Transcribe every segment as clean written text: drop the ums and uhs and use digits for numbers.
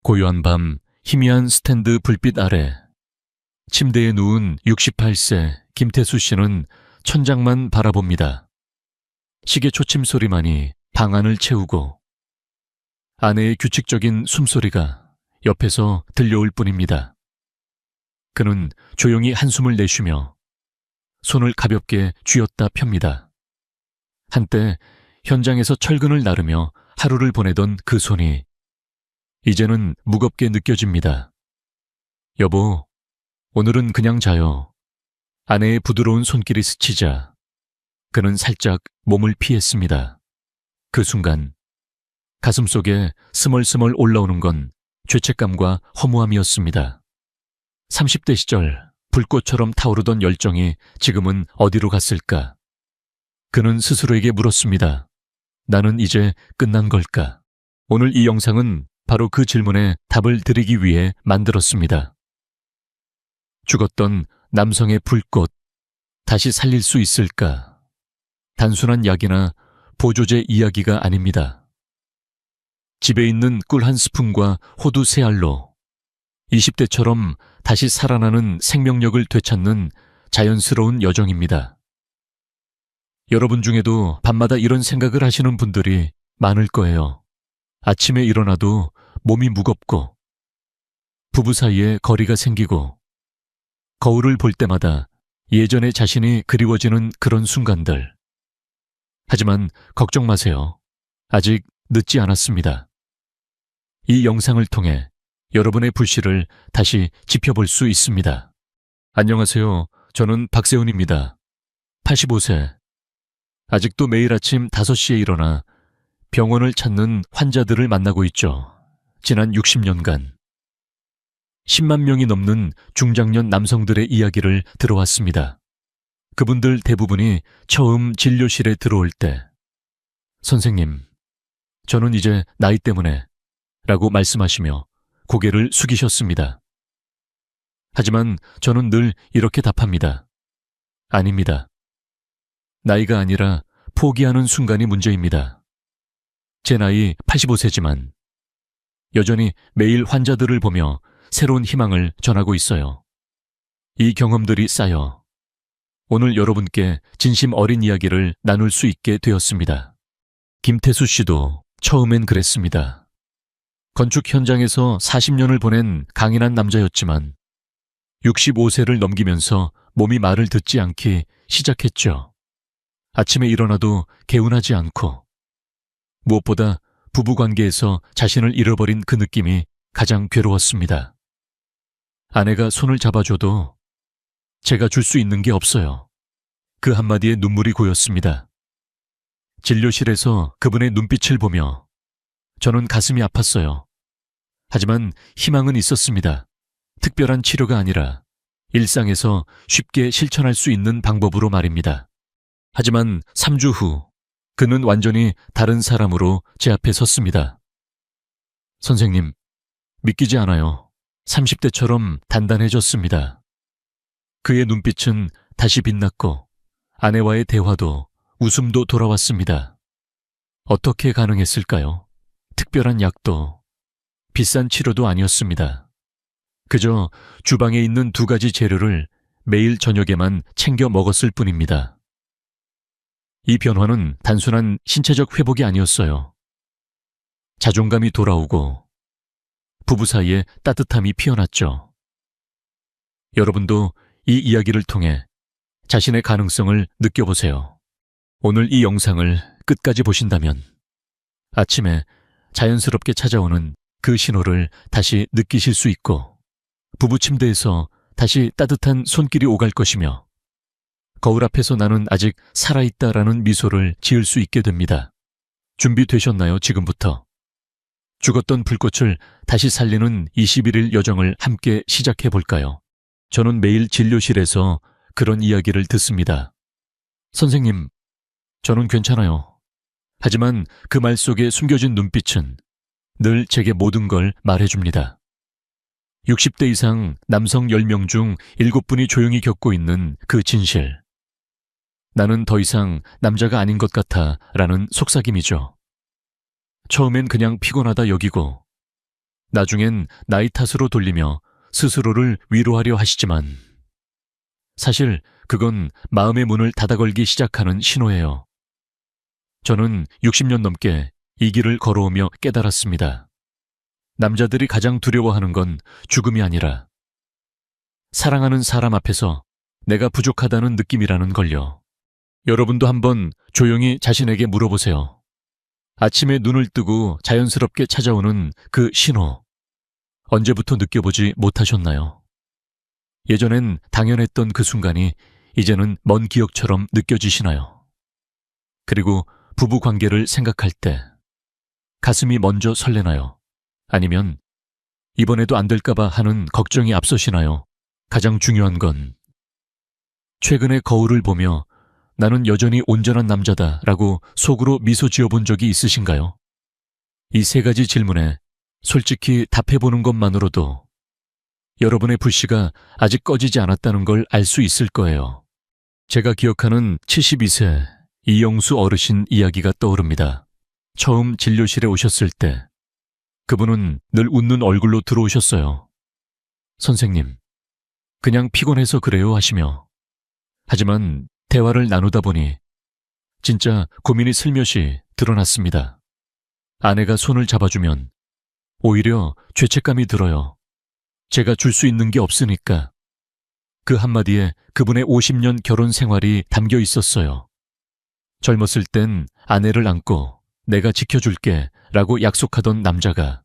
고요한 밤 희미한 스탠드 불빛 아래 침대에 누운 68세 김태수 씨는 천장만 바라봅니다. 시계 초침 소리만이 방 안을 채우고 아내의 규칙적인 숨소리가 옆에서 들려올 뿐입니다. 그는 조용히 한숨을 내쉬며 손을 가볍게 쥐었다 펴니다. 한때 현장에서 철근을 나르며 하루를 보내던 그 손이 이제는 무겁게 느껴집니다. 여보, 오늘은 그냥 자요. 아내의 부드러운 손길이 스치자 그는 살짝 몸을 피했습니다. 그 순간 가슴속에 스멀스멀 올라오는 건 죄책감과 허무함이었습니다. 30대 시절 불꽃처럼 타오르던 열정이 지금은 어디로 갔을까? 그는 스스로에게 물었습니다. 나는 이제 끝난 걸까? 오늘 이 영상은 바로 그 질문에 답을 드리기 위해 만들었습니다. 죽었던 남성의 불꽃, 다시 살릴 수 있을까? 단순한 약이나 보조제 이야기가 아닙니다. 집에 있는 꿀 한 스푼과 호두 세 알로 20대처럼 다시 살아나는 생명력을 되찾는 자연스러운 여정입니다. 여러분 중에도 밤마다 이런 생각을 하시는 분들이 많을 거예요. 아침에 일어나도 몸이 무겁고 부부 사이에 거리가 생기고 거울을 볼 때마다 예전의 자신이 그리워지는 그런 순간들. 하지만 걱정 마세요. 아직 늦지 않았습니다. 이 영상을 통해 여러분의 불씨를 다시 지펴볼 수 있습니다. 안녕하세요. 저는 박세훈입니다. 85세. 아직도 매일 아침 5시에 일어나 병원을 찾는 환자들을 만나고 있죠. 지난 60년간 10만 명이 넘는 중장년 남성들의 이야기를 들어왔습니다. 그분들 대부분이 처음 진료실에 들어올 때 선생님, 저는 이제 나이 때문에 라고 말씀하시며 고개를 숙이셨습니다. 하지만 저는 늘 이렇게 답합니다. 아닙니다. 나이가 아니라 포기하는 순간이 문제입니다. 제 나이 85세지만 여전히 매일 환자들을 보며 새로운 희망을 전하고 있어요. 이 경험들이 쌓여 오늘 여러분께 진심 어린 이야기를 나눌 수 있게 되었습니다. 김태수 씨도 처음엔 그랬습니다. 건축 현장에서 40년을 보낸 강인한 남자였지만 65세를 넘기면서 몸이 말을 듣지 않기 시작했죠. 아침에 일어나도 개운하지 않고 무엇보다 부부관계에서 자신을 잃어버린 그 느낌이 가장 괴로웠습니다. 아내가 손을 잡아줘도 제가 줄 수 있는 게 없어요. 그 한마디에 눈물이 고였습니다. 진료실에서 그분의 눈빛을 보며 저는 가슴이 아팠어요. 하지만 희망은 있었습니다. 특별한 치료가 아니라 일상에서 쉽게 실천할 수 있는 방법으로 말입니다. 하지만 3주 후 그는 완전히 다른 사람으로 제 앞에 섰습니다. 선생님, 믿기지 않아요. 30대처럼 단단해졌습니다. 그의 눈빛은 다시 빛났고 아내와의 대화도 웃음도 돌아왔습니다. 어떻게 가능했을까요? 특별한 약도 비싼 치료도 아니었습니다. 그저 주방에 있는 2가지 재료를 매일 저녁에만 챙겨 먹었을 뿐입니다. 이 변화는 단순한 신체적 회복이 아니었어요. 자존감이 돌아오고 부부 사이에 따뜻함이 피어났죠. 여러분도 이 이야기를 통해 자신의 가능성을 느껴보세요. 오늘 이 영상을 끝까지 보신다면 아침에 자연스럽게 찾아오는 그 신호를 다시 느끼실 수 있고 부부 침대에서 다시 따뜻한 손길이 오갈 것이며 거울 앞에서 나는 아직 살아있다라는 미소를 지을 수 있게 됩니다. 준비되셨나요, 지금부터? 죽었던 불꽃을 다시 살리는 21일 여정을 함께 시작해 볼까요? 저는 매일 진료실에서 그런 이야기를 듣습니다. 선생님, 저는 괜찮아요. 하지만 그 말 속에 숨겨진 눈빛은 늘 제게 모든 걸 말해줍니다. 60대 이상 남성 10명 중 7분이 조용히 겪고 있는 그 진실. 나는 더 이상 남자가 아닌 것 같아 라는 속삭임이죠. 처음엔 그냥 피곤하다 여기고 나중엔 나이 탓으로 돌리며 스스로를 위로하려 하시지만 사실 그건 마음의 문을 닫아걸기 시작하는 신호예요. 저는 60년 넘게 이 길을 걸어오며 깨달았습니다. 남자들이 가장 두려워하는 건 죽음이 아니라 사랑하는 사람 앞에서 내가 부족하다는 느낌이라는 걸요. 여러분도 한번 조용히 자신에게 물어보세요. 아침에 눈을 뜨고 자연스럽게 찾아오는 그 신호, 언제부터 느껴보지 못하셨나요? 예전엔 당연했던 그 순간이 이제는 먼 기억처럼 느껴지시나요? 그리고 부부 관계를 생각할 때 가슴이 먼저 설레나요? 아니면 이번에도 안 될까봐 하는 걱정이 앞서시나요? 가장 중요한 건 최근에 거울을 보며 나는 여전히 온전한 남자다라고 속으로 미소 지어본 적이 있으신가요? 이 세 가지 질문에 솔직히 답해보는 것만으로도 여러분의 불씨가 아직 꺼지지 않았다는 걸 알 수 있을 거예요. 제가 기억하는 72세 이영수 어르신 이야기가 떠오릅니다. 처음 진료실에 오셨을 때 그분은 늘 웃는 얼굴로 들어오셨어요. 선생님, 그냥 피곤해서 그래요 하시며 하지만 대화를 나누다 보니 진짜 고민이 슬며시 드러났습니다. 아내가 손을 잡아주면 오히려 죄책감이 들어요. 제가 줄 수 있는 게 없으니까. 그 한마디에 그분의 50년 결혼 생활이 담겨 있었어요. 젊었을 땐 아내를 안고 내가 지켜줄게 라고 약속하던 남자가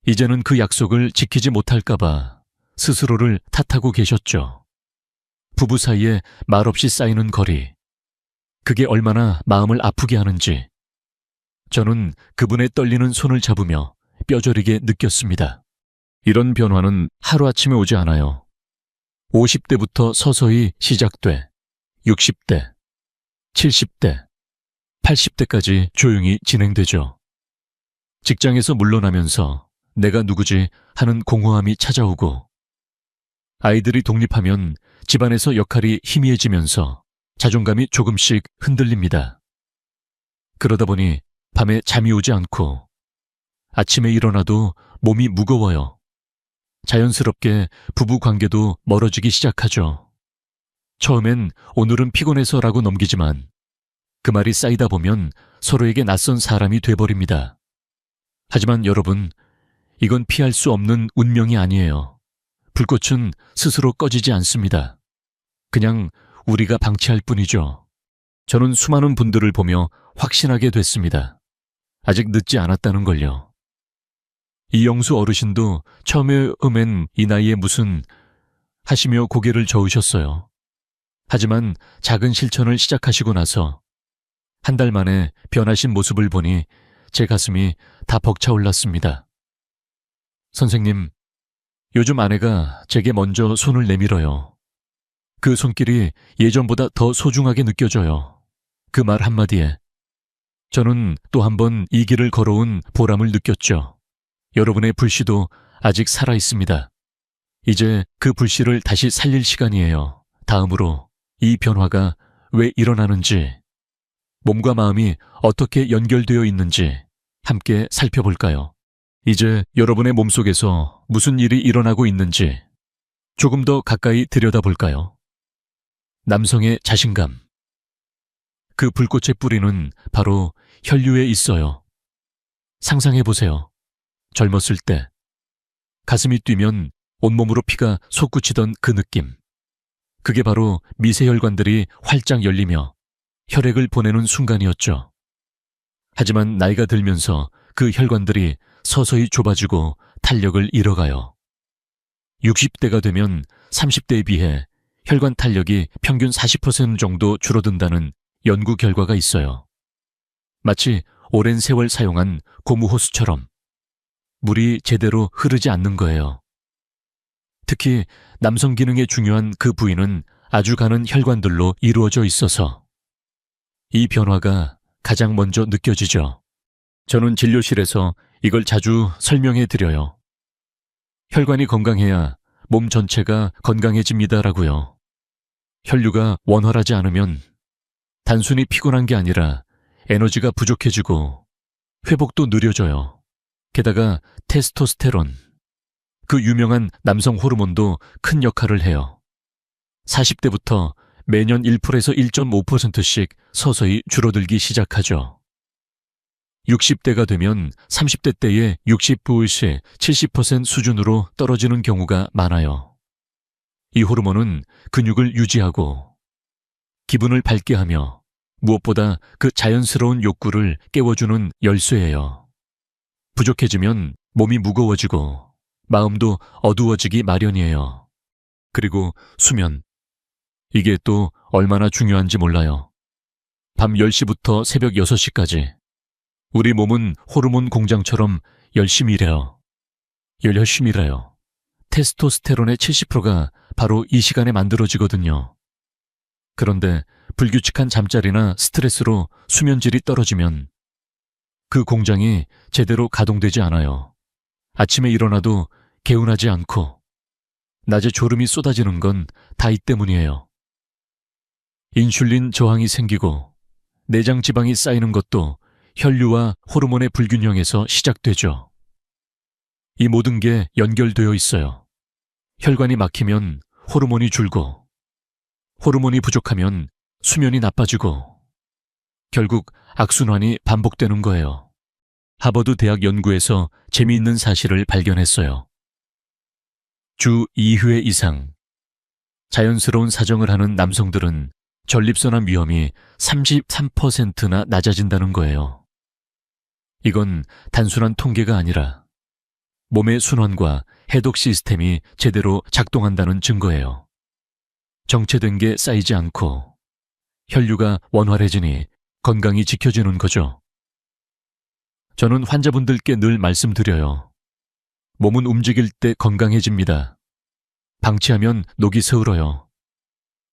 이제는 그 약속을 지키지 못할까봐 스스로를 탓하고 계셨죠. 부부 사이에 말없이 쌓이는 거리, 그게 얼마나 마음을 아프게 하는지 저는 그분의 떨리는 손을 잡으며 뼈저리게 느꼈습니다. 이런 변화는 하루아침에 오지 않아요. 50대부터 서서히 시작돼 60대, 70대, 80대까지 조용히 진행되죠. 직장에서 물러나면서 내가 누구지 하는 공허함이 찾아오고 아이들이 독립하면 집안에서 역할이 희미해지면서 자존감이 조금씩 흔들립니다. 그러다 보니 밤에 잠이 오지 않고 아침에 일어나도 몸이 무거워요. 자연스럽게 부부 관계도 멀어지기 시작하죠. 처음엔 오늘은 피곤해서라고 넘기지만 그 말이 쌓이다 보면 서로에게 낯선 사람이 돼버립니다. 하지만 여러분, 이건 피할 수 없는 운명이 아니에요. 불꽃은 스스로 꺼지지 않습니다. 그냥 우리가 방치할 뿐이죠. 저는 수많은 분들을 보며 확신하게 됐습니다. 아직 늦지 않았다는 걸요. 이영수 어르신도 처음에 이 나이에 무슨 하시며 고개를 저으셨어요. 하지만 작은 실천을 시작하시고 나서 한 달 만에 변하신 모습을 보니 제 가슴이 다 벅차올랐습니다. 선생님, 요즘 아내가 제게 먼저 손을 내밀어요. 그 손길이 예전보다 더 소중하게 느껴져요. 그 말 한마디에 저는 또 한 번 이 길을 걸어온 보람을 느꼈죠. 여러분의 불씨도 아직 살아있습니다. 이제 그 불씨를 다시 살릴 시간이에요. 다음으로 이 변화가 왜 일어나는지, 몸과 마음이 어떻게 연결되어 있는지 함께 살펴볼까요? 이제 여러분의 몸속에서 무슨 일이 일어나고 있는지 조금 더 가까이 들여다볼까요? 남성의 자신감. 그 불꽃의 뿌리는 바로 혈류에 있어요. 상상해보세요. 젊었을 때 가슴이 뛰면 온몸으로 피가 솟구치던 그 느낌. 그게 바로 미세혈관들이 활짝 열리며 혈액을 보내는 순간이었죠. 하지만 나이가 들면서 그 혈관들이 서서히 좁아지고 탄력을 잃어가요. 60대가 되면 30대에 비해 혈관 탄력이 평균 40% 정도 줄어든다는 연구 결과가 있어요. 마치 오랜 세월 사용한 고무호수처럼 물이 제대로 흐르지 않는 거예요. 특히 남성 기능에 중요한 그 부위는 아주 가는 혈관들로 이루어져 있어서 이 변화가 가장 먼저 느껴지죠. 저는 진료실에서 이걸 자주 설명해 드려요. 혈관이 건강해야 몸 전체가 건강해집니다라고요. 혈류가 원활하지 않으면 단순히 피곤한 게 아니라 에너지가 부족해지고 회복도 느려져요. 게다가 테스토스테론, 그 유명한 남성 호르몬도 큰 역할을 해요. 40대부터 매년 1%에서 1.5%씩 서서히 줄어들기 시작하죠. 60대가 되면 30대 때의 60%시 70% 수준으로 떨어지는 경우가 많아요. 이 호르몬은 근육을 유지하고 기분을 밝게 하며 무엇보다 그 자연스러운 욕구를 깨워주는 열쇠예요. 부족해지면 몸이 무거워지고 마음도 어두워지기 마련이에요. 그리고 수면. 이게 또 얼마나 중요한지 몰라요. 밤 10시부터 새벽 6시까지. 우리 몸은 호르몬 공장처럼 열심히 일해요. 열심히 일해요. 테스토스테론의 70%가 바로 이 시간에 만들어지거든요. 그런데 불규칙한 잠자리나 스트레스로 수면질이 떨어지면 그 공장이 제대로 가동되지 않아요. 아침에 일어나도 개운하지 않고 낮에 졸음이 쏟아지는 건 다 이 때문이에요. 인슐린 저항이 생기고 내장 지방이 쌓이는 것도 혈류와 호르몬의 불균형에서 시작되죠. 이 모든 게 연결되어 있어요. 혈관이 막히면 호르몬이 줄고 호르몬이 부족하면 수면이 나빠지고 결국 악순환이 반복되는 거예요. 하버드 대학 연구에서 재미있는 사실을 발견했어요. 주 2회 이상 자연스러운 사정을 하는 남성들은 전립선암 위험이 33%나 낮아진다는 거예요. 이건 단순한 통계가 아니라 몸의 순환과 해독 시스템이 제대로 작동한다는 증거예요. 정체된 게 쌓이지 않고 혈류가 원활해지니 건강이 지켜지는 거죠. 저는 환자분들께 늘 말씀드려요. 몸은 움직일 때 건강해집니다. 방치하면 녹이 세울어요.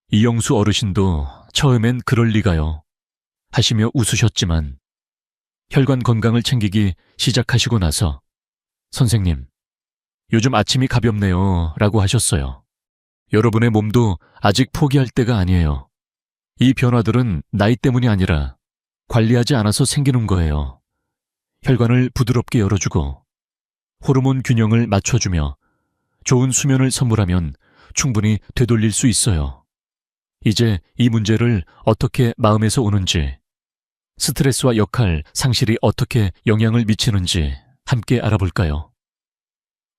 이영수 어르신도 처음엔 그럴 리가요 하시며 웃으셨지만 혈관 건강을 챙기기 시작하시고 나서 선생님, 요즘 아침이 가볍네요 라고 하셨어요. 여러분의 몸도 아직 포기할 때가 아니에요. 이 변화들은 나이 때문이 아니라 관리하지 않아서 생기는 거예요. 혈관을 부드럽게 열어주고 호르몬 균형을 맞춰주며 좋은 수면을 선물하면 충분히 되돌릴 수 있어요. 이제 이 문제를 어떻게 마음에서 오는지, 스트레스와 역할, 상실이 어떻게 영향을 미치는지 함께 알아볼까요?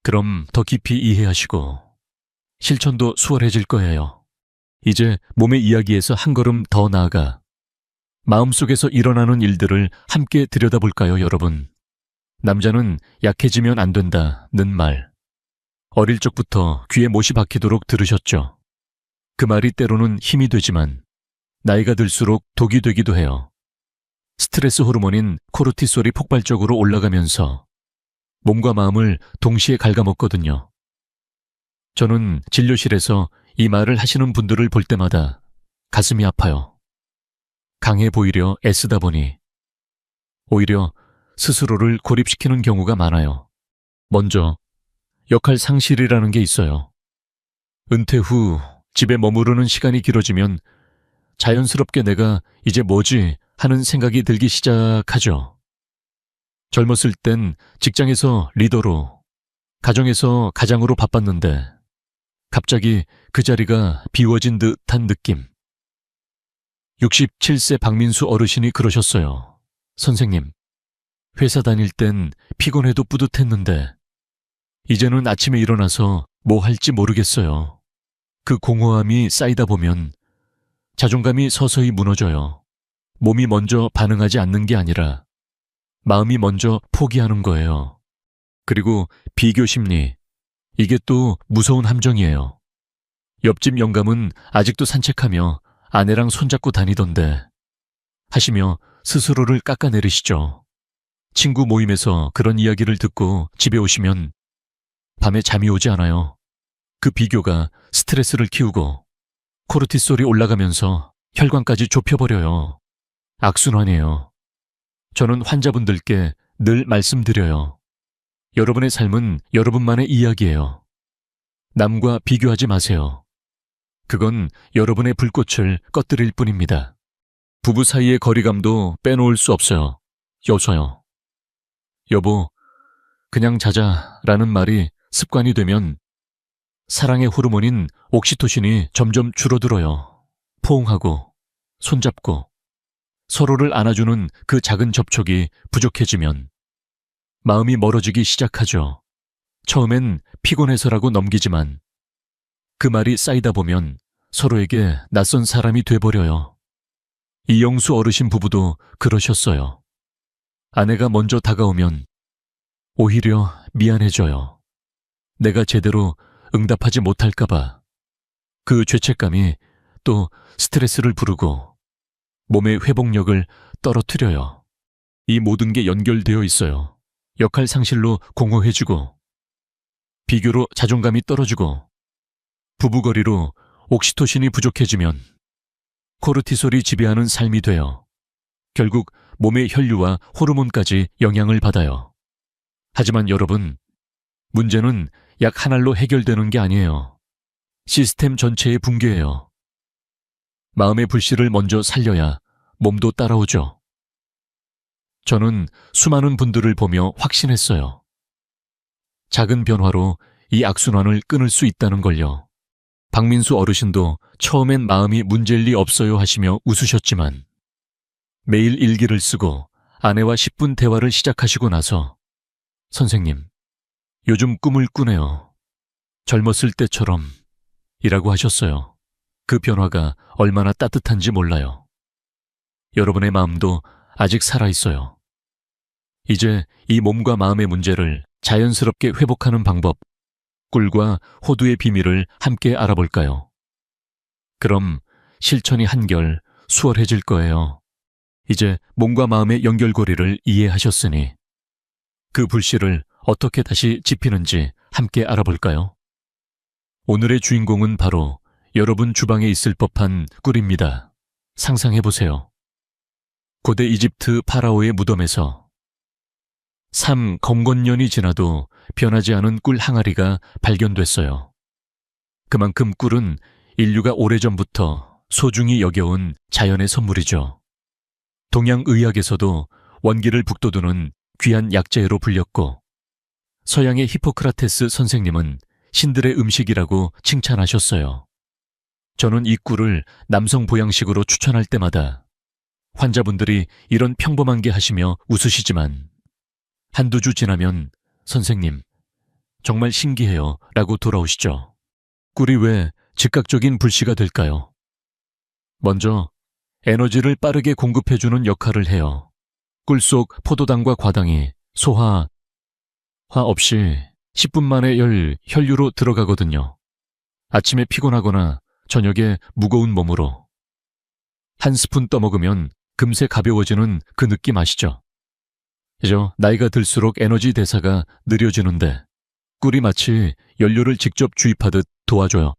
그럼 더 깊이 이해하시고 실천도 수월해질 거예요. 이제 몸의 이야기에서 한 걸음 더 나아가 마음속에서 일어나는 일들을 함께 들여다볼까요, 여러분? 남자는 약해지면 안 된다는 말. 어릴 적부터 귀에 못이 박히도록 들으셨죠? 그 말이 때로는 힘이 되지만 나이가 들수록 독이 되기도 해요. 스트레스 호르몬인 코르티솔이 폭발적으로 올라가면서 몸과 마음을 동시에 갉아먹거든요. 저는 진료실에서 이 말을 하시는 분들을 볼 때마다 가슴이 아파요. 강해 보이려 애쓰다 보니 오히려 스스로를 고립시키는 경우가 많아요. 먼저 역할 상실이라는 게 있어요. 은퇴 후 집에 머무르는 시간이 길어지면 자연스럽게 내가 이제 뭐지 하는 생각이 들기 시작하죠. 젊었을 땐 직장에서 리더로, 가정에서 가장으로 바빴는데 갑자기 그 자리가 비워진 듯한 느낌. 67세 박민수 어르신이 그러셨어요. 선생님, 회사 다닐 땐 피곤해도 뿌듯했는데 이제는 아침에 일어나서 뭐 할지 모르겠어요. 그 공허함이 쌓이다 보면 자존감이 서서히 무너져요. 몸이 먼저 반응하지 않는 게 아니라 마음이 먼저 포기하는 거예요. 그리고 비교 심리, 이게 또 무서운 함정이에요. 옆집 영감은 아직도 산책하며 아내랑 손잡고 다니던데 하시며 스스로를 깎아내리시죠. 친구 모임에서 그런 이야기를 듣고 집에 오시면 밤에 잠이 오지 않아요. 그 비교가 스트레스를 키우고 코르티솔이 올라가면서 혈관까지 좁혀버려요. 악순환이에요. 저는 환자분들께 늘 말씀드려요. 여러분의 삶은 여러분만의 이야기예요. 남과 비교하지 마세요. 그건 여러분의 불꽃을 꺼뜨릴 뿐입니다. 부부 사이의 거리감도 빼놓을 수 없어요. 여보요. 여보, 그냥 자자라는 말이 습관이 되면 사랑의 호르몬인 옥시토신이 점점 줄어들어요. 포옹하고 손잡고 서로를 안아주는 그 작은 접촉이 부족해지면 마음이 멀어지기 시작하죠. 처음엔 피곤해서라고 넘기지만 그 말이 쌓이다 보면 서로에게 낯선 사람이 돼버려요. 이영수 어르신 부부도 그러셨어요. 아내가 먼저 다가오면 오히려 미안해져요. 내가 제대로 응답하지 못할까봐. 그 죄책감이 또 스트레스를 부르고 몸의 회복력을 떨어뜨려요. 이 모든 게 연결되어 있어요. 역할 상실로 공허해지고 비교로 자존감이 떨어지고 부부거리로 옥시토신이 부족해지면 코르티솔이 지배하는 삶이 돼요. 결국 몸의 혈류와 호르몬까지 영향을 받아요. 하지만 여러분, 문제는 약 한 알로 해결되는 게 아니에요. 시스템 전체의 붕괴예요. 마음의 불씨를 먼저 살려야 몸도 따라오죠. 저는 수많은 분들을 보며 확신했어요. 작은 변화로 이 악순환을 끊을 수 있다는 걸요. 박민수 어르신도 처음엔 마음이 문제일 리 없어요 하시며 웃으셨지만 매일 일기를 쓰고 아내와 10분 대화를 시작하시고 나서 선생님, 요즘 꿈을 꾸네요. 젊었을 때처럼 이라고 하셨어요. 그 변화가 얼마나 따뜻한지 몰라요. 여러분의 마음도 아직 살아있어요. 이제 이 몸과 마음의 문제를 자연스럽게 회복하는 방법, 꿀과 호두의 비밀을 함께 알아볼까요? 그럼 실천이 한결 수월해질 거예요. 이제 몸과 마음의 연결고리를 이해하셨으니 그 불씨를 어떻게 다시 지피는지 함께 알아볼까요? 오늘의 주인공은 바로 여러분 주방에 있을 법한 꿀입니다. 상상해보세요. 고대 이집트 파라오의 무덤에서 3검건년이 지나도 변하지 않은 꿀 항아리가 발견됐어요. 그만큼 꿀은 인류가 오래전부터 소중히 여겨온 자연의 선물이죠. 동양의학에서도 원기를 북돋우는 귀한 약재로 불렸고 서양의 히포크라테스 선생님은 신들의 음식이라고 칭찬하셨어요. 저는 이 꿀을 남성 보양식으로 추천할 때마다 환자분들이 이런 평범한 게 하시며 웃으시지만 한두 주 지나면 선생님, 정말 신기해요 라고 돌아오시죠. 꿀이 왜 즉각적인 불씨가 될까요? 먼저 에너지를 빠르게 공급해주는 역할을 해요. 꿀 속 포도당과 과당이 소화 없이 10분 만에 혈류로 들어가거든요. 아침에 피곤하거나 저녁에 무거운 몸으로 한 스푼 떠먹으면 금세 가벼워지는 그 느낌 아시죠? 나이가 들수록 에너지 대사가 느려지는데 꿀이 마치 연료를 직접 주입하듯 도와줘요.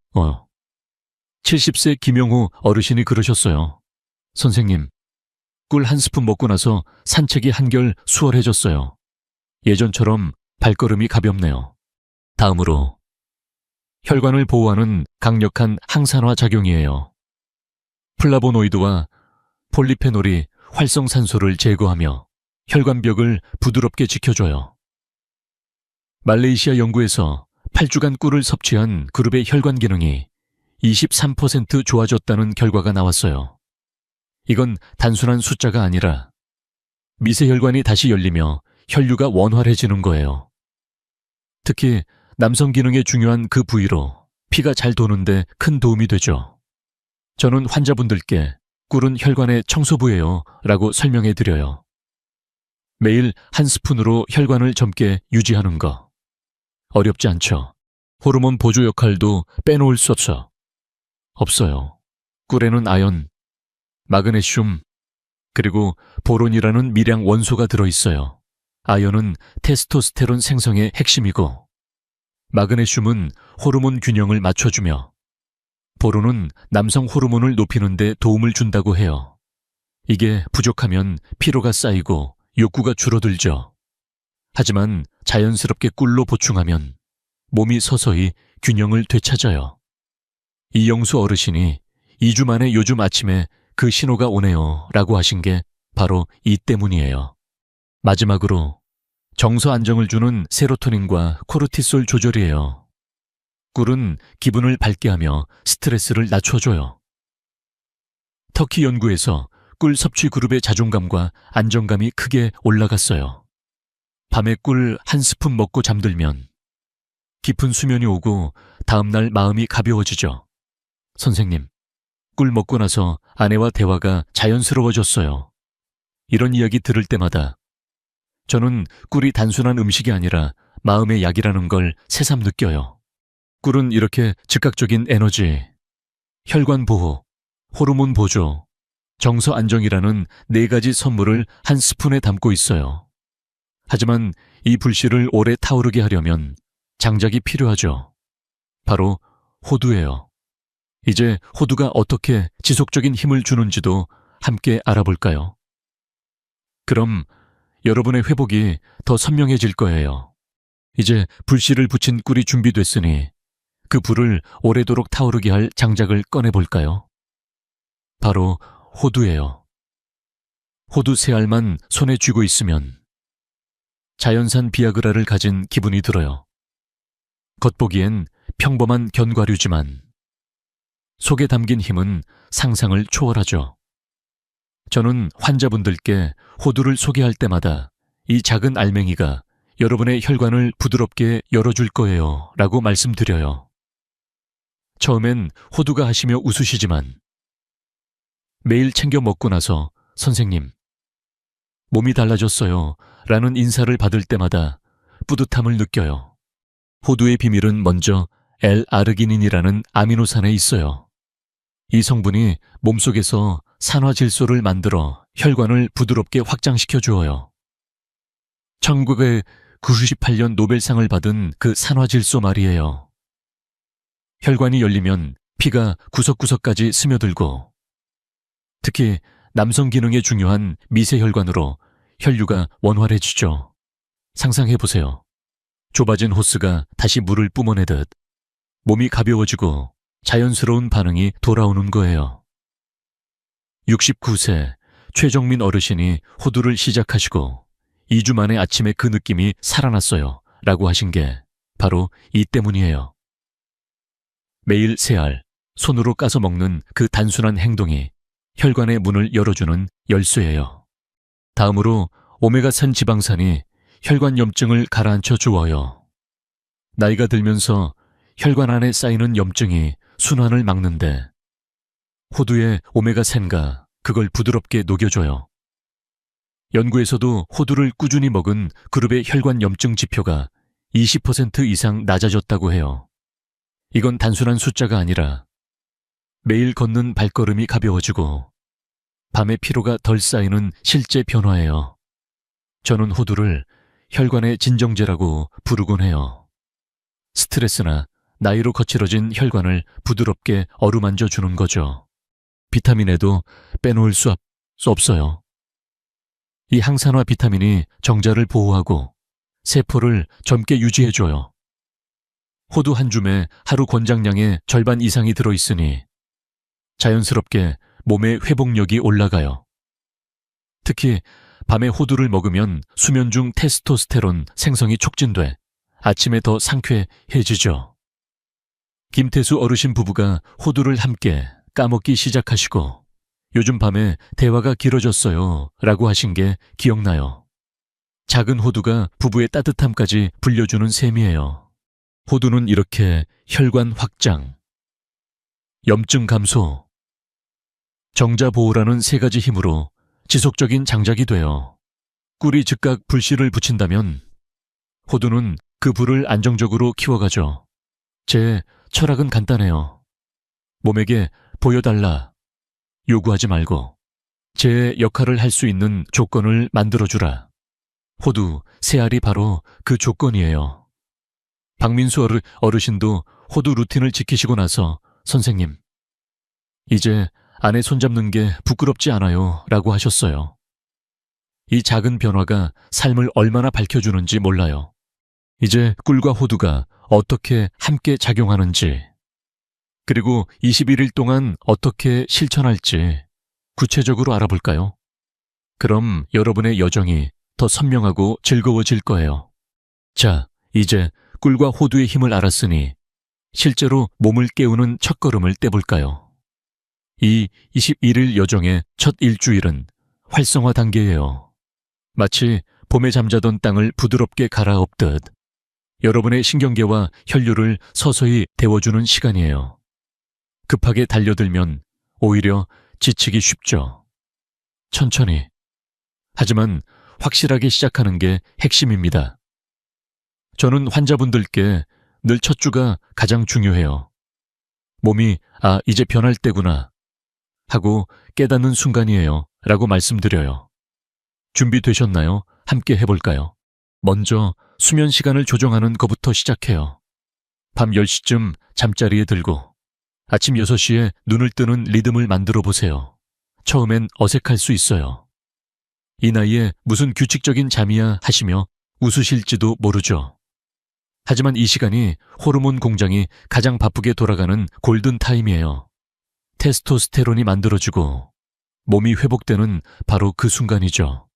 70세 김영호 어르신이 그러셨어요. 선생님, 꿀 한 스푼 먹고 나서 산책이 한결 수월해졌어요. 예전처럼 발걸음이 가볍네요. 다음으로 혈관을 보호하는 강력한 항산화 작용이에요. 플라보노이드와 폴리페놀이 활성산소를 제거하며 혈관벽을 부드럽게 지켜줘요. 말레이시아 연구에서 8주간 꿀을 섭취한 그룹의 혈관 기능이 23% 좋아졌다는 결과가 나왔어요. 이건 단순한 숫자가 아니라 미세혈관이 다시 열리며 혈류가 원활해지는 거예요. 특히 남성 기능에 중요한 그 부위로 피가 잘 도는데 큰 도움이 되죠. 저는 환자분들께 꿀은 혈관의 청소부예요 라고 설명해 드려요. 매일 한 스푼으로 혈관을 젊게 유지하는 거. 어렵지 않죠. 호르몬 보조 역할도 빼놓을 수 없어요. 꿀에는 아연, 마그네슘, 그리고 보론이라는 미량 원소가 들어있어요. 아연은 테스토스테론 생성의 핵심이고 마그네슘은 호르몬 균형을 맞춰주며 보론은 남성 호르몬을 높이는 데 도움을 준다고 해요. 이게 부족하면 피로가 쌓이고 욕구가 줄어들죠. 하지만 자연스럽게 꿀로 보충하면 몸이 서서히 균형을 되찾아요. 이영수 어르신이 2주 만에 요즘 아침에 그 신호가 오네요 라고 하신 게 바로 이 때문이에요. 마지막으로 정서 안정을 주는 세로토닌과 코르티솔 조절이에요. 꿀은 기분을 밝게 하며 스트레스를 낮춰줘요. 터키 연구에서 꿀 섭취 그룹의 자존감과 안정감이 크게 올라갔어요. 밤에 꿀 한 스푼 먹고 잠들면 깊은 수면이 오고 다음날 마음이 가벼워지죠. 선생님, 꿀 먹고 나서 아내와 대화가 자연스러워졌어요. 이런 이야기 들을 때마다 저는 꿀이 단순한 음식이 아니라 마음의 약이라는 걸 새삼 느껴요. 꿀은 이렇게 즉각적인 에너지, 혈관 보호, 호르몬 보조, 정서 안정이라는 4가지 선물을 한 스푼에 담고 있어요. 하지만 이 불씨를 오래 타오르게 하려면 장작이 필요하죠. 바로 호두예요. 이제 호두가 어떻게 지속적인 힘을 주는지도 함께 알아볼까요? 그럼 여러분의 회복이 더 선명해질 거예요. 이제 불씨를 붙인 꿀이 준비됐으니 그 불을 오래도록 타오르게 할 장작을 꺼내볼까요? 바로 호두예요. 호두 3알만 손에 쥐고 있으면 자연산 비아그라를 가진 기분이 들어요. 겉보기엔 평범한 견과류지만 속에 담긴 힘은 상상을 초월하죠. 저는 환자분들께 호두를 소개할 때마다 이 작은 알맹이가 여러분의 혈관을 부드럽게 열어줄 거예요 라고 말씀드려요. 처음엔 호두가 하시며 웃으시지만 매일 챙겨 먹고 나서 선생님, 몸이 달라졌어요 라는 인사를 받을 때마다 뿌듯함을 느껴요. 호두의 비밀은 먼저 L-아르기닌이라는 아미노산에 있어요. 이 성분이 몸속에서 산화질소를 만들어 혈관을 부드럽게 확장시켜 주어요. 1998년 노벨상을 받은 그 산화질소 말이에요. 혈관이 열리면 피가 구석구석까지 스며들고 특히 남성 기능에 중요한 미세혈관으로 혈류가 원활해지죠. 상상해보세요. 좁아진 호스가 다시 물을 뿜어내듯 몸이 가벼워지고 자연스러운 반응이 돌아오는 거예요. 69세 최정민 어르신이 호두를 시작하시고 2주 만에 아침에 그 느낌이 살아났어요 라고 하신 게 바로 이 때문이에요. 매일 3알 손으로 까서 먹는 그 단순한 행동이 혈관의 문을 열어주는 열쇠예요. 다음으로 오메가산 지방산이 혈관 염증을 가라앉혀 주어요. 나이가 들면서 혈관 안에 쌓이는 염증이 순환을 막는데 호두의 오메가3가 그걸 부드럽게 녹여줘요. 연구에서도 호두를 꾸준히 먹은 그룹의 혈관 염증 지표가 20% 이상 낮아졌다고 해요. 이건 단순한 숫자가 아니라 매일 걷는 발걸음이 가벼워지고 밤에 피로가 덜 쌓이는 실제 변화예요. 저는 호두를 혈관의 진정제라고 부르곤 해요. 스트레스나 나이로 거칠어진 혈관을 부드럽게 어루만져 주는 거죠. 비타민에도 빼놓을 수 없어요. 이 항산화 비타민이 정자를 보호하고 세포를 젊게 유지해줘요. 호두 한 줌에 하루 권장량의 절반 이상이 들어있으니 자연스럽게 몸의 회복력이 올라가요. 특히 밤에 호두를 먹으면 수면 중 테스토스테론 생성이 촉진돼 아침에 더 상쾌해지죠. 김태수 어르신 부부가 호두를 함께 까먹기 시작하시고 요즘 밤에 대화가 길어졌어요 라고 하신 게 기억나요. 작은 호두가 부부의 따뜻함까지 불려주는 셈이에요. 호두는 이렇게 혈관 확장, 염증 감소, 정자 보호라는 3가지 힘으로 지속적인 장작이 돼요. 꿀이 즉각 불씨를 붙인다면 호두는 그 불을 안정적으로 키워가죠. 제 철학은 간단해요. 몸에게 보여달라 요구하지 말고 제 역할을 할 수 있는 조건을 만들어주라. 호두 3알이 바로 그 조건이에요. 박민수 어르신도 호두 루틴을 지키시고 나서 선생님, 이제 아내 손잡는 게 부끄럽지 않아요 라고 하셨어요. 이 작은 변화가 삶을 얼마나 밝혀주는지 몰라요. 이제 꿀과 호두가 어떻게 함께 작용하는지, 그리고 21일 동안 어떻게 실천할지 구체적으로 알아볼까요? 그럼 여러분의 여정이 더 선명하고 즐거워질 거예요. 자, 이제 꿀과 호두의 힘을 알았으니 실제로 몸을 깨우는 첫걸음을 떼볼까요? 이 21일 여정의 첫 일주일은 활성화 단계예요. 마치 봄에 잠자던 땅을 부드럽게 갈아엎듯 여러분의 신경계와 혈류를 서서히 데워주는 시간이에요. 급하게 달려들면 오히려 지치기 쉽죠. 천천히. 하지만 확실하게 시작하는 게 핵심입니다. 저는 환자분들께 늘 첫 주가 가장 중요해요. 몸이 이제 변할 때구나 하고 깨닫는 순간이에요 라고 말씀드려요. 준비되셨나요? 함께 해볼까요? 먼저 수면 시간을 조정하는 것부터 시작해요. 밤 10시쯤 잠자리에 들고 아침 6시에 눈을 뜨는 리듬을 만들어 보세요. 처음엔 어색할 수 있어요. 이 나이에 무슨 규칙적인 잠이야 하시며 웃으실지도 모르죠. 하지만 이 시간이 호르몬 공장이 가장 바쁘게 돌아가는 골든 타임이에요. 테스토스테론이 만들어지고 몸이 회복되는 바로 그 순간이죠.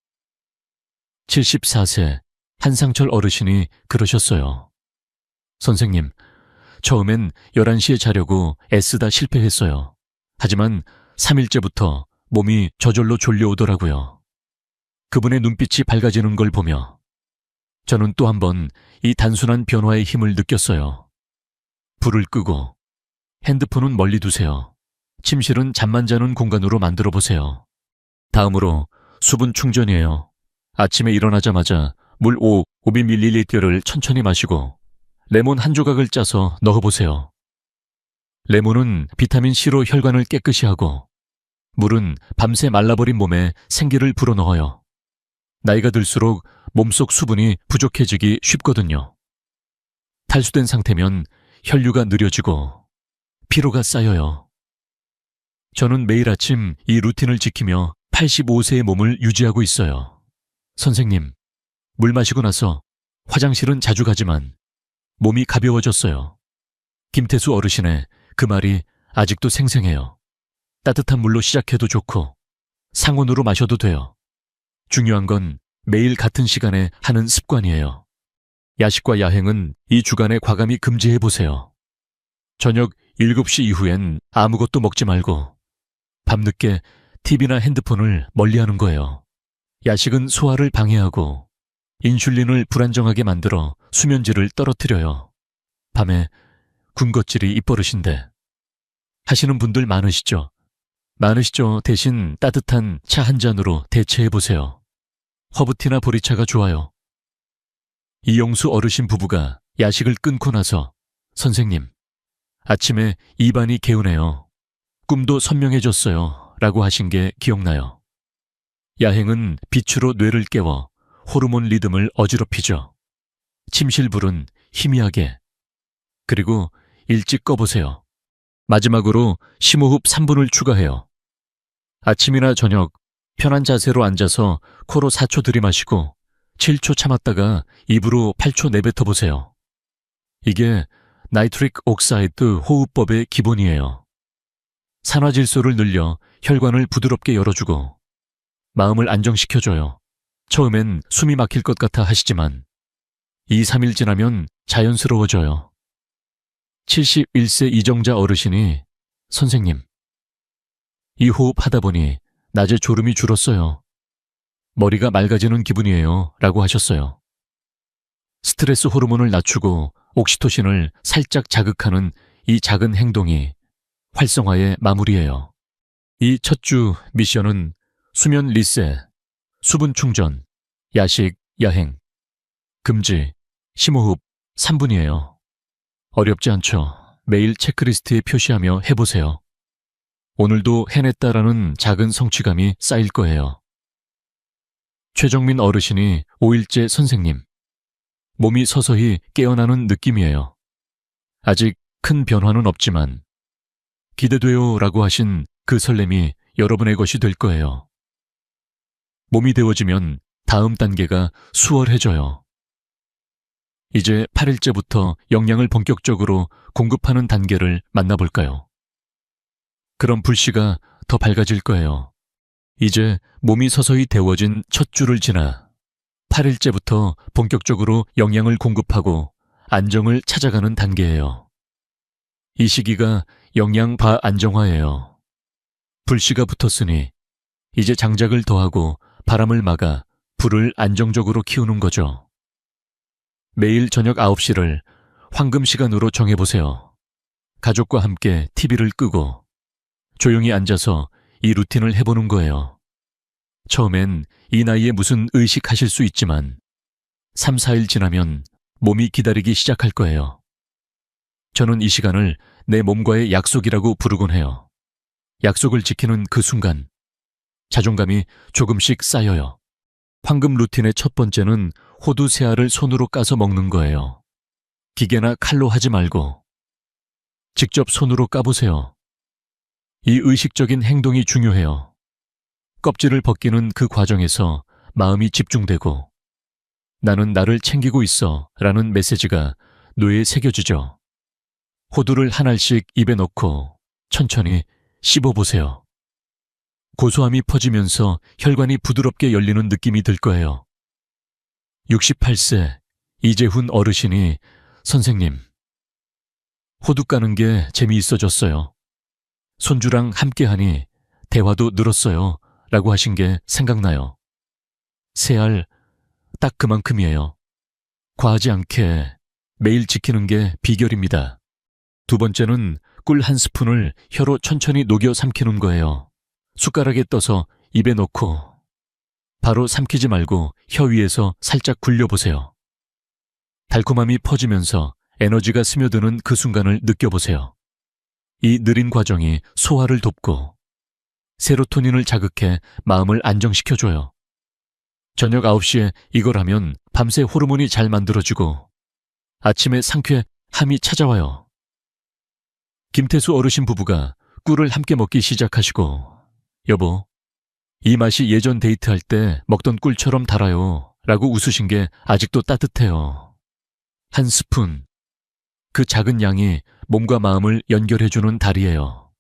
74세 한상철 어르신이 그러셨어요. 선생님, 처음엔 11시에 자려고 애쓰다 실패했어요. 하지만 3일째부터 몸이 저절로 졸려오더라고요. 그분의 눈빛이 밝아지는 걸 보며 저는 또 한 번 이 단순한 변화의 힘을 느꼈어요. 불을 끄고 핸드폰은 멀리 두세요. 침실은 잠만 자는 공간으로 만들어 보세요. 다음으로 수분 충전이에요. 아침에 일어나자마자 물 500ml를 천천히 마시고 레몬 한 조각을 짜서 넣어보세요. 레몬은 비타민C로 혈관을 깨끗이 하고 물은 밤새 말라버린 몸에 생기를 불어넣어요. 나이가 들수록 몸속 수분이 부족해지기 쉽거든요. 탈수된 상태면 혈류가 느려지고 피로가 쌓여요. 저는 매일 아침 이 루틴을 지키며 85세의 몸을 유지하고 있어요. 선생님, 물 마시고 나서 화장실은 자주 가지만 몸이 가벼워졌어요. 김태수 어르신의 그 말이 아직도 생생해요. 따뜻한 물로 시작해도 좋고 상온으로 마셔도 돼요. 중요한 건 매일 같은 시간에 하는 습관이에요. 야식과 야행은 이 주간에 과감히 금지해보세요. 저녁 7시 이후엔 아무것도 먹지 말고 밤늦게 TV나 핸드폰을 멀리하는 거예요. 야식은 소화를 방해하고 인슐린을 불안정하게 만들어 수면질을 떨어뜨려요. 밤에 군것질이 입버릇인데 하시는 분들 많으시죠? 대신 따뜻한 차 한 잔으로 대체해보세요. 허브티나 보리차가 좋아요. 이영수 어르신 부부가 야식을 끊고 나서 선생님, 아침에 입안이 개운해요. 꿈도 선명해졌어요. 라고 하신 게 기억나요. 야행은 빛으로 뇌를 깨워 호르몬 리듬을 어지럽히죠. 침실불은 희미하게, 그리고 일찍 꺼보세요. 마지막으로 심호흡 3분을 추가해요. 아침이나 저녁 편한 자세로 앉아서 코로 4초 들이마시고 7초 참았다가 입으로 8초 내뱉어보세요. 이게 나이트릭 옥사이드 호흡법의 기본이에요. 산화질소를 늘려 혈관을 부드럽게 열어주고 마음을 안정시켜줘요. 처음엔 숨이 막힐 것 같아 하시지만 2, 3일 지나면 자연스러워져요. 71세 이정자 어르신이 선생님, 이 호흡 하다 보니 낮에 졸음이 줄었어요. 머리가 맑아지는 기분이에요. 라고 하셨어요. 스트레스 호르몬을 낮추고 옥시토신을 살짝 자극하는 이 작은 행동이 활성화의 마무리예요. 이 첫 주 미션은 수면 리셋, 수분 충전, 야식, 야행, 금지, 심호흡 3분이에요. 어렵지 않죠? 매일 체크리스트에 표시하며 해보세요. 오늘도 해냈다라는 작은 성취감이 쌓일 거예요. 최정민 어르신이 5일째 선생님. 몸이 서서히 깨어나는 느낌이에요. 아직 큰 변화는 없지만 기대돼요 라고 하신 그 설렘이 여러분의 것이 될 거예요. 몸이 데워지면 다음 단계가 수월해져요. 이제 8일째부터 영양을 본격적으로 공급하는 단계를 만나볼까요? 그럼 불씨가 더 밝아질 거예요. 이제 몸이 서서히 데워진 첫 주를 지나 8일째부터 본격적으로 영양을 공급하고 안정을 찾아가는 단계예요. 이 시기가 영양 바안정화예요. 불씨가 붙었으니 이제 장작을 더하고 바람을 막아 불을 안정적으로 키우는 거죠. 매일 저녁 9시를 황금 시간으로 정해보세요. 가족과 함께 TV를 끄고 조용히 앉아서 이 루틴을 해보는 거예요. 처음엔 이 나이에 무슨 의식하실 수 있지만 3, 4일 지나면 몸이 기다리기 시작할 거예요. 저는 이 시간을 내 몸과의 약속이라고 부르곤 해요. 약속을 지키는 그 순간 자존감이 조금씩 쌓여요. 황금 루틴의 첫 번째는 호두 3알을 손으로 까서 먹는 거예요. 기계나 칼로 하지 말고 직접 손으로 까보세요. 이 의식적인 행동이 중요해요. 껍질을 벗기는 그 과정에서 마음이 집중되고 나는 나를 챙기고 있어 라는 메시지가 뇌에 새겨지죠. 호두를 한 알씩 입에 넣고 천천히 씹어보세요. 고소함이 퍼지면서 혈관이 부드럽게 열리는 느낌이 들 거예요. 68세 이재훈 어르신이 선생님, 호두 까는 게 재미있어졌어요. 손주랑 함께하니 대화도 늘었어요. 라고 하신 게 생각나요. 3알 딱 그만큼이에요. 과하지 않게 매일 지키는 게 비결입니다. 두 번째는 꿀 1스푼을 혀로 천천히 녹여 삼키는 거예요. 숟가락에 떠서 입에 넣고 바로 삼키지 말고 혀 위에서 살짝 굴려보세요. 달콤함이 퍼지면서 에너지가 스며드는 그 순간을 느껴보세요. 이 느린 과정이 소화를 돕고 세로토닌을 자극해 마음을 안정시켜줘요. 저녁 9시에 이걸 하면 밤새 호르몬이 잘 만들어지고 아침에 상쾌함이 찾아와요. 김태수 어르신 부부가 꿀을 함께 먹기 시작하시고 여보, 이 맛이 예전 데이트할 때 먹던 꿀처럼 달아요 라고 웃으신 게 아직도 따뜻해요. 1스푼, 그 작은 양이 몸과 마음을 연결해주는 달이에요.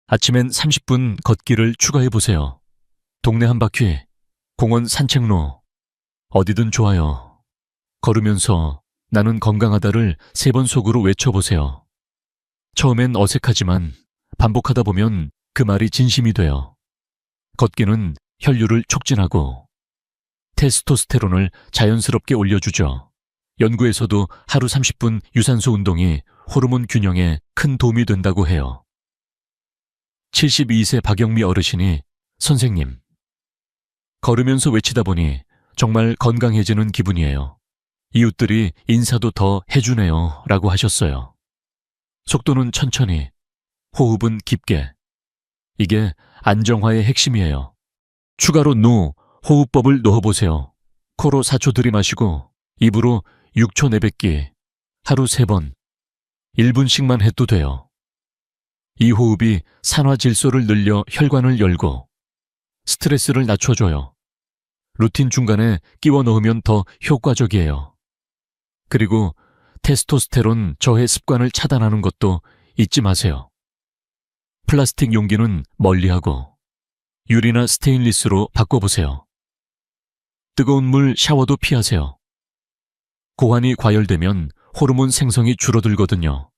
아침엔 30분 걷기를 추가해보세요. 동네 한 바퀴, 공원 산책로, 어디든 좋아요. 걸으면서 나는 건강하다를 3번 속으로 외쳐보세요. 처음엔 어색하지만 반복하다 보면 그 말이 진심이 돼요. 걷기는 혈류를 촉진하고 테스토스테론을 자연스럽게 올려주죠. 연구에서도 하루 30분 유산소 운동이 호르몬 균형에 큰 도움이 된다고 해요. 72세 박영미 어르신이 선생님, 걸으면서 외치다 보니 정말 건강해지는 기분이에요. 이웃들이 인사도 더 해주네요 라고 하셨어요. 속도는 천천히, 호흡은 깊게. 이게 안정화의 핵심이에요. 추가로 호흡법을 넣어보세요. 코로 4초 들이마시고 입으로 6초 내뱉기. 하루 3번. 1분씩만 해도 돼요. 이 호흡이 산화질소를 늘려 혈관을 열고 스트레스를 낮춰줘요. 루틴 중간에 끼워 넣으면 더 효과적이에요. 그리고 테스토스테론 저해 습관을 차단하는 것도 잊지 마세요. 플라스틱 용기는 멀리하고 유리나 스테인리스로 바꿔보세요. 뜨거운 물 샤워도 피하세요. 고환이 과열되면 호르몬 생성이 줄어들거든요.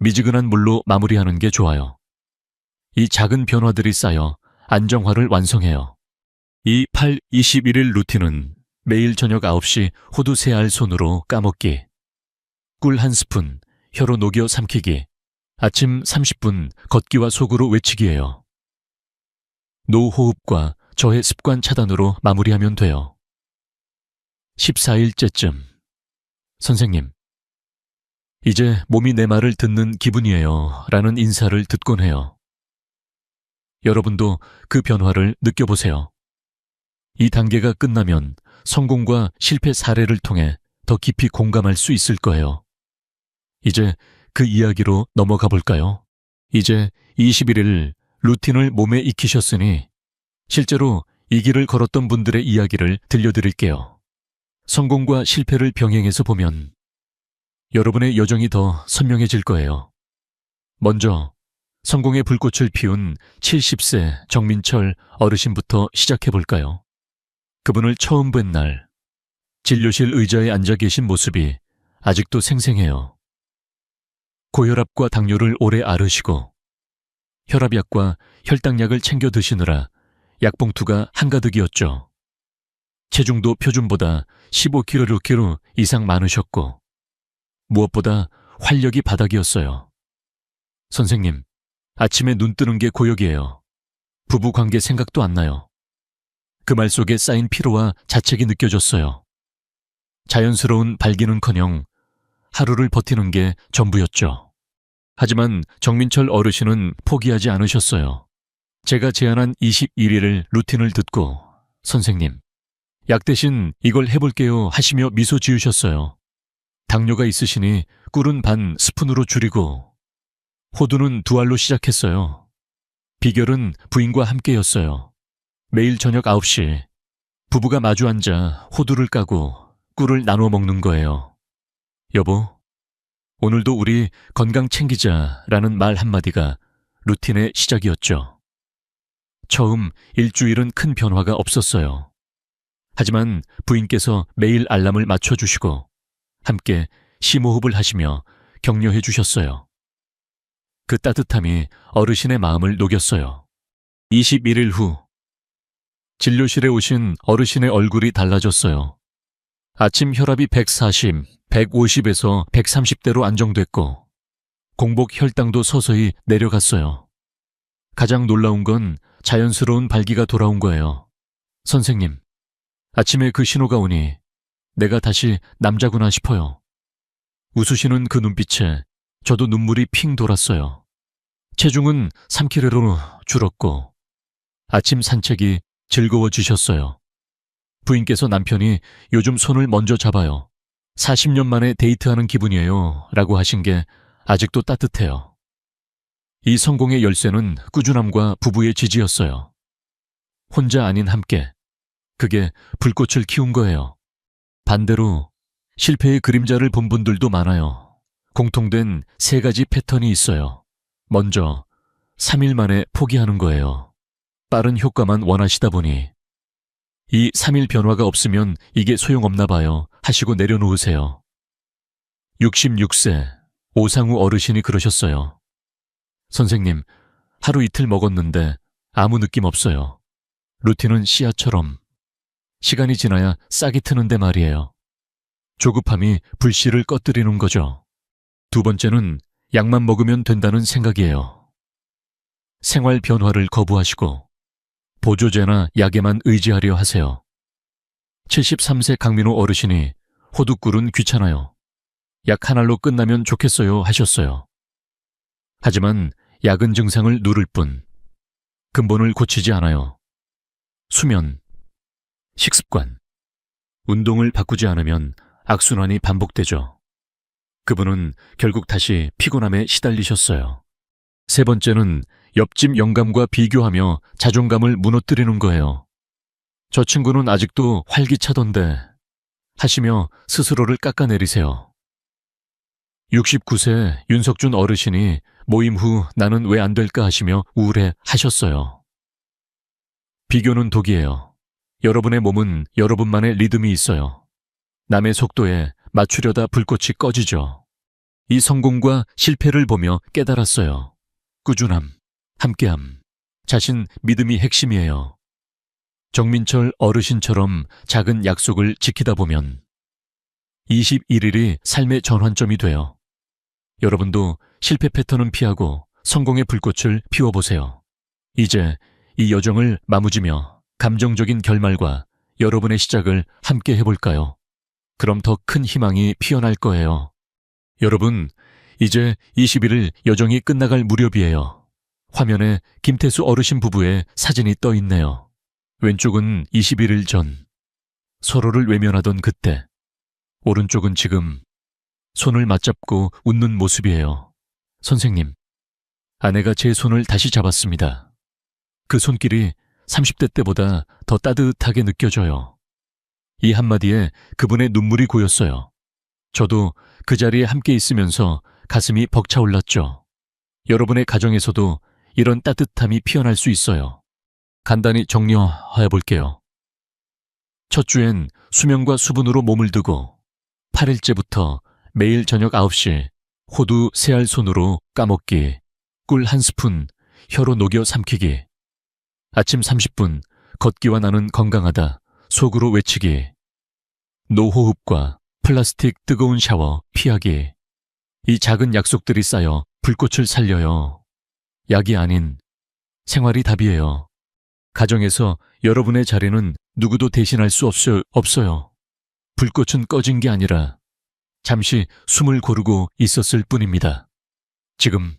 미지근한 물로 마무리하는 게 좋아요. 이 작은 변화들이 쌓여 안정화를 완성해요. 이 8-21일 루틴은 매일 저녁 9시 호두 3알 손으로 까먹기, 꿀 1스푼 혀로 녹여 삼키기, 아침 30분 걷기와 속으로 외치기예요. 노호흡과 저해 습관 차단으로 마무리하면 돼요. 14일째쯤 선생님, 이제 몸이 내 말을 듣는 기분이에요 라는 인사를 듣곤 해요. 여러분도 그 변화를 느껴보세요. 이 단계가 끝나면 성공과 실패 사례를 통해 더 깊이 공감할 수 있을 거예요. 이제 그 이야기로 넘어가 볼까요? 이제 21일 루틴을 몸에 익히셨으니 실제로 이 길을 걸었던 분들의 이야기를 들려드릴게요. 성공과 실패를 병행해서 보면 여러분의 여정이 더 선명해질 거예요. 먼저 성공의 불꽃을 피운 70세 정민철 어르신부터 시작해 볼까요? 그분을 처음 뵌 날 진료실 의자에 앉아 계신 모습이 아직도 생생해요. 고혈압과 당뇨를 오래 앓으시고 혈압약과 혈당약을 챙겨 드시느라 약봉투가 한가득이었죠. 체중도 표준보다 15kg 이상 많으셨고 무엇보다 활력이 바닥이었어요. 선생님, 아침에 눈 뜨는 게 고역이에요. 부부관계 생각도 안 나요. 그 말 속에 쌓인 피로와 자책이 느껴졌어요. 자연스러운 발기는커녕 하루를 버티는 게 전부였죠. 하지만 정민철 어르신은 포기하지 않으셨어요. 제가 제안한 21일을 루틴을 듣고 선생님, 약 대신 이걸 해볼게요 하시며 미소 지으셨어요. 당뇨가 있으시니 꿀은 반 스푼으로 줄이고 호두는 2알로 시작했어요. 비결은 부인과 함께였어요. 매일 저녁 9시 부부가 마주 앉아 호두를 까고 꿀을 나눠 먹는 거예요. 여보, 오늘도 우리 건강 챙기자라는 말 한마디가 루틴의 시작이었죠. 처음 일주일은 큰 변화가 없었어요. 하지만 부인께서 매일 알람을 맞춰주시고 함께 심호흡을 하시며 격려해 주셨어요. 그 따뜻함이 어르신의 마음을 녹였어요. 21일 후 진료실에 오신 어르신의 얼굴이 달라졌어요. 아침 혈압이 140, 150에서 130대로 안정됐고 공복 혈당도 서서히 내려갔어요. 가장 놀라운 건 자연스러운 발기가 돌아온 거예요. 선생님, 아침에 그 신호가 오니 내가 다시 남자구나 싶어요. 웃으시는 그 눈빛에 저도 눈물이 핑 돌았어요. 체중은 3kg로 줄었고 아침 산책이 즐거워지셨어요. 부인께서 남편이 요즘 손을 먼저 잡아요. 40년 만에 데이트하는 기분이에요 라고 하신 게 아직도 따뜻해요. 이 성공의 열쇠는 꾸준함과 부부의 지지였어요. 혼자 아닌 함께. 그게 불꽃을 키운 거예요. 반대로 실패의 그림자를 본 분들도 많아요. 공통된 3가지 패턴이 있어요. 먼저 3일 만에 포기하는 거예요. 빠른 효과만 원하시다 보니 이 3일 변화가 없으면 이게 소용없나 봐요 하시고 내려놓으세요. 66세 오상우 어르신이 그러셨어요. 선생님, 하루 이틀 먹었는데 아무 느낌 없어요. 루틴은 씨앗처럼 시간이 지나야 싹이 트는데 말이에요. 조급함이 불씨를 꺼뜨리는 거죠. 2번째는 약만 먹으면 된다는 생각이에요. 생활 변화를 거부하시고 보조제나 약에만 의지하려 하세요. 73세 강민호 어르신이 호두꿀은 귀찮아요. 약 한 알로 끝나면 좋겠어요 하셨어요. 하지만 약은 증상을 누를 뿐 근본을 고치지 않아요. 수면, 식습관, 운동을 바꾸지 않으면 악순환이 반복되죠. 그분은 결국 다시 피곤함에 시달리셨어요. 3번째는 옆집 영감과 비교하며 자존감을 무너뜨리는 거예요. 저 친구는 아직도 활기차던데 하시며 스스로를 깎아내리세요. 69세 윤석준 어르신이 모임 후 나는 왜 안 될까 하시며 우울해 하셨어요. 비교는 독이에요. 여러분의 몸은 여러분만의 리듬이 있어요. 남의 속도에 맞추려다 불꽃이 꺼지죠. 이 성공과 실패를 보며 깨달았어요. 꾸준함, 함께함, 자신 믿음이 핵심이에요. 정민철 어르신처럼 작은 약속을 지키다 보면 21일이 삶의 전환점이 돼요. 여러분도 실패 패턴은 피하고 성공의 불꽃을 피워보세요. 이제 이 여정을 마무지며 감정적인 결말과 여러분의 시작을 함께 해볼까요? 그럼 더 큰 희망이 피어날 거예요. 여러분, 이제 21일 여정이 끝나갈 무렵이에요. 화면에 김태수 어르신 부부의 사진이 떠 있네요. 왼쪽은 21일 전, 서로를 외면하던 그때. 오른쪽은 지금, 손을 맞잡고 웃는 모습이에요. 선생님, 아내가 제 손을 다시 잡았습니다. 그 손길이 30대 때보다 더 따뜻하게 느껴져요. 이 한마디에 그분의 눈물이 고였어요. 저도 그 자리에 함께 있으면서 가슴이 벅차올랐죠. 여러분의 가정에서도 이런 따뜻함이 피어날 수 있어요. 간단히 정리해 볼게요. 첫 주엔 수면과 수분으로 몸을 두고 8일째부터 매일 저녁 9시 호두 3알손으로 까먹기, 꿀 1스푼 혀로 녹여 삼키기, 아침 30분 걷기와 나는 건강하다 속으로 외치기, 노호흡과 플라스틱 뜨거운 샤워 피하기. 이 작은 약속들이 쌓여 불꽃을 살려요. 약이 아닌 생활이 답이에요. 가정에서 여러분의 자리는 누구도 대신할 수 없어요. 불꽃은 꺼진 게 아니라 잠시 숨을 고르고 있었을 뿐입니다. 지금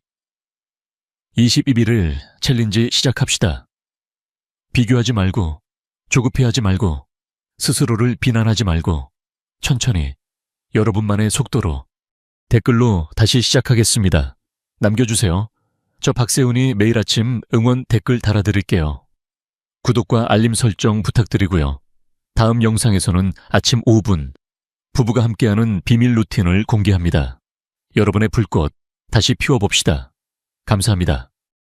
22일을 챌린지 시작합시다. 비교하지 말고, 조급해하지 말고, 스스로를 비난하지 말고, 천천히 여러분만의 속도로 댓글로 다시 시작하겠습니다. 남겨주세요. 저 박세훈이 매일 아침 응원 댓글 달아드릴게요. 구독과 알림 설정 부탁드리고요. 다음 영상에서는 아침 5분 부부가 함께하는 비밀 루틴을 공개합니다. 여러분의 불꽃 다시 피워봅시다. 감사합니다.